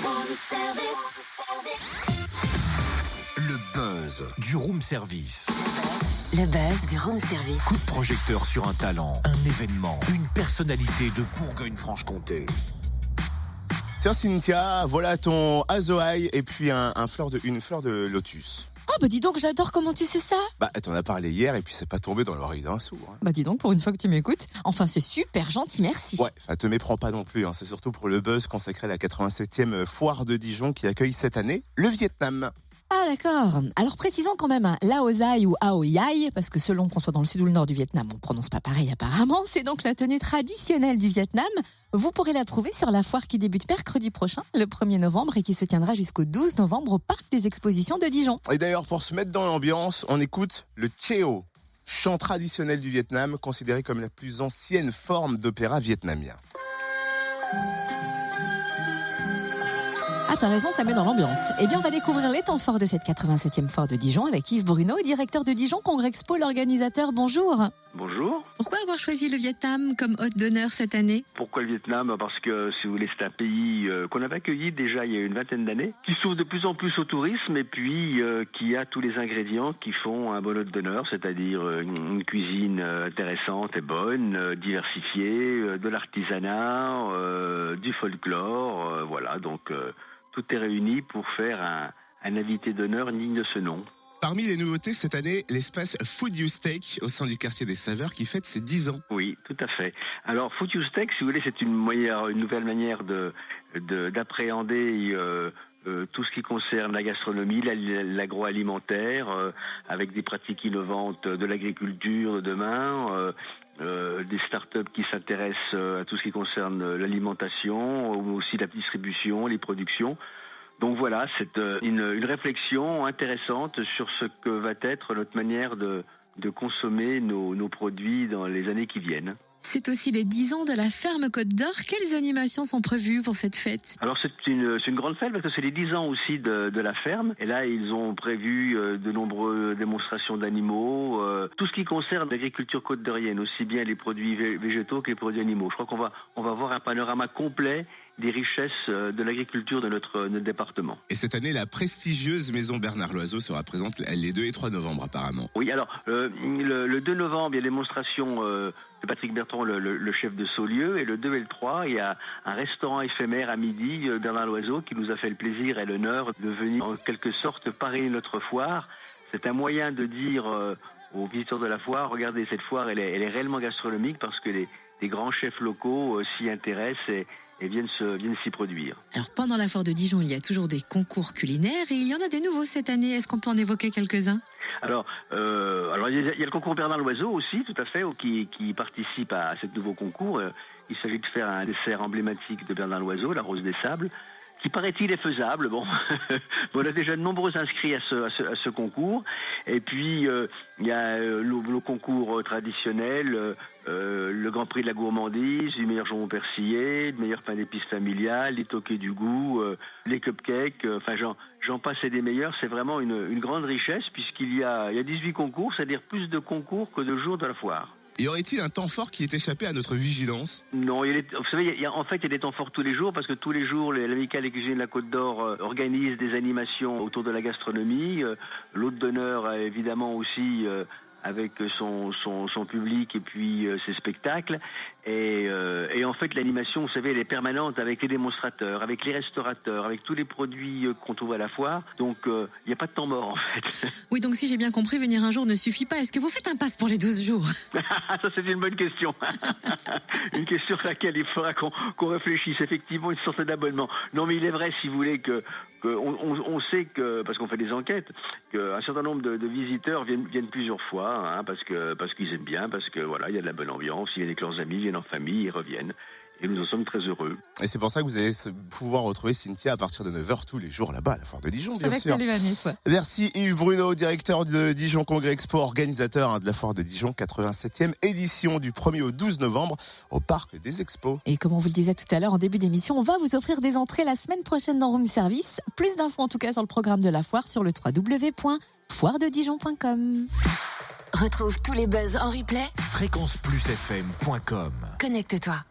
Room service. Le buzz du room service. Le buzz du room service. Coup de projecteur sur un talent, un événement, une personnalité de Bourgogne-Franche-Comté. Tiens Cynthia, voilà ton azoaï et puis une fleur de lotus. Oh bah dis donc, j'adore, comment tu sais ça? Bah t'en as parlé hier et puis c'est pas tombé dans l'oreille d'un sourd. Hein. Bah dis donc, pour une fois que tu m'écoutes. Enfin, c'est super gentil, merci. Ouais, te méprends pas non plus, hein. C'est surtout pour le buzz consacré à la 87e foire de Dijon qui accueille cette année le Vietnam. Ah d'accord. Alors précisons quand même, l'Aozai ou Aoyai, parce que selon qu'on soit dans le sud ou le nord du Vietnam, on prononce pas pareil apparemment, c'est donc la tenue traditionnelle du Vietnam. Vous pourrez la trouver sur la foire qui débute mercredi prochain, le 1er novembre, et qui se tiendra jusqu'au 12 novembre au Parc des Expositions de Dijon. Et d'ailleurs, pour se mettre dans l'ambiance, on écoute le Cheo, chant traditionnel du Vietnam, considéré comme la plus ancienne forme d'opéra vietnamien. Ah, t'as raison, ça met dans l'ambiance. Eh bien, on va découvrir les temps forts de cette 87e foire de Dijon avec Yves Bruno, directeur de Dijon Congrexpo, l'organisateur. Bonjour. Bonjour. Pourquoi avoir choisi le Vietnam comme hôte d'honneur cette année? Pourquoi le Vietnam? Parce que, si vous voulez, c'est un pays qu'on avait accueilli déjà il y a une vingtaine d'années, qui s'ouvre de plus en plus au tourisme et puis qui a tous les ingrédients qui font un bon hôte d'honneur, c'est-à-dire une cuisine intéressante et bonne, diversifiée, de l'artisanat, du folklore, voilà, donc tout est réuni pour faire un invité d'honneur digne de ce nom. Parmi les nouveautés cette année, l'espace Food You Steak au sein du quartier des Saveurs qui fête ses 10 ans. Oui, tout à fait. Alors, Food You Steak, si vous voulez, c'est une nouvelle manière d'appréhender tout ce qui concerne la gastronomie, l'agroalimentaire, avec des pratiques innovantes de l'agriculture de demain, des startups qui s'intéressent à tout ce qui concerne l'alimentation, ou aussi la distribution, les productions. Donc voilà, c'est une réflexion intéressante sur ce que va être notre manière de consommer nos produits dans les années qui viennent. C'est aussi les 10 ans de la ferme Côte d'Or. Quelles animations sont prévues pour cette fête? Alors c'est une grande fête parce que c'est les 10 ans aussi de la ferme. Et là, ils ont prévu de nombreuses démonstrations d'animaux. Tout ce qui concerne l'agriculture côte-d'orienne, aussi bien les produits végétaux que les produits animaux. Je crois qu'on va voir un panorama complet des richesses de l'agriculture de notre département. Et cette année, la prestigieuse maison Bernard Loiseau sera présente les 2 et 3 novembre apparemment. Oui, alors le 2 novembre, il y a démonstration de Patrick Bertrand, le chef de Saulieu, et le 2 et le 3, il y a un restaurant éphémère à midi, Bernard Loiseau, qui nous a fait le plaisir et l'honneur de venir en quelque sorte parrainer notre foire. C'est un moyen de dire aux visiteurs de la foire, regardez, cette foire, elle est réellement gastronomique parce que les grands chefs locaux s'y intéressent et viennent s'y produire. Alors pendant la foire de Dijon, il y a toujours des concours culinaires et il y en a des nouveaux cette année. Est-ce qu'on peut en évoquer quelques-uns? Alors il y a le concours Bernard Loiseau aussi, tout à fait, qui participe à ce nouveau concours. Il s'agit de faire un dessert emblématique de Bernard Loiseau, la rose des sables, qui paraît-il est faisable. Bon, on a déjà de nombreux inscrits à ce concours. Et puis il y a le concours traditionnel, le Grand Prix de la gourmandise, du meilleur jambon persillé, le meilleur pain d'épices familial, les toqués du goût, les cupcakes, enfin j'en passe et des meilleurs. C'est vraiment une grande richesse puisqu'il y a 18 concours, c'est-à-dire plus de concours que de jours de la foire. Y aurait-il un temps fort qui est échappé à notre vigilance? Non, vous savez, il y a des temps forts tous les jours parce que tous les jours, l'Amicale des cuisiniers de la Côte d'Or organise des animations autour de la gastronomie. L'hôte d'honneur, évidemment aussi, avec son public et puis ses spectacles. Et en fait, l'animation, vous savez, elle est permanente avec les démonstrateurs, avec les restaurateurs, avec tous les produits qu'on trouve à la foire. Donc, il n'y a pas de temps mort, en fait. Oui, donc si j'ai bien compris, venir un jour ne suffit pas. Est-ce que vous faites un pass pour les 12 jours? Ça, c'est une bonne question. Une question à laquelle il faudra qu'on réfléchisse. Effectivement, une sorte d'abonnement. Non, mais il est vrai, si vous voulez, on sait que, parce qu'on fait des enquêtes, qu'un certain nombre de visiteurs viennent plusieurs fois, hein, parce qu'ils aiment bien, parce que voilà, il y a de la bonne ambiance, ils viennent avec leurs amis, ils viennent en famille, ils reviennent. Et nous en sommes très heureux. Et c'est pour ça que vous allez pouvoir retrouver Cynthia à partir de 9h tous les jours là-bas à la foire de Dijon, bien sûr. Ouais. Merci Yves Bruno, directeur de Dijon Congrexpo, organisateur de la foire de Dijon, 87e édition du 1er au 12 novembre au Parc des Expos. Et comme on vous le disait tout à l'heure en début d'émission, on va vous offrir des entrées la semaine prochaine dans Room Service. Plus d'infos en tout cas sur le programme de la foire sur le www.foirededijon.com. Retrouve tous les buzz en replay. fréquenceplusfm.com. Connecte-toi.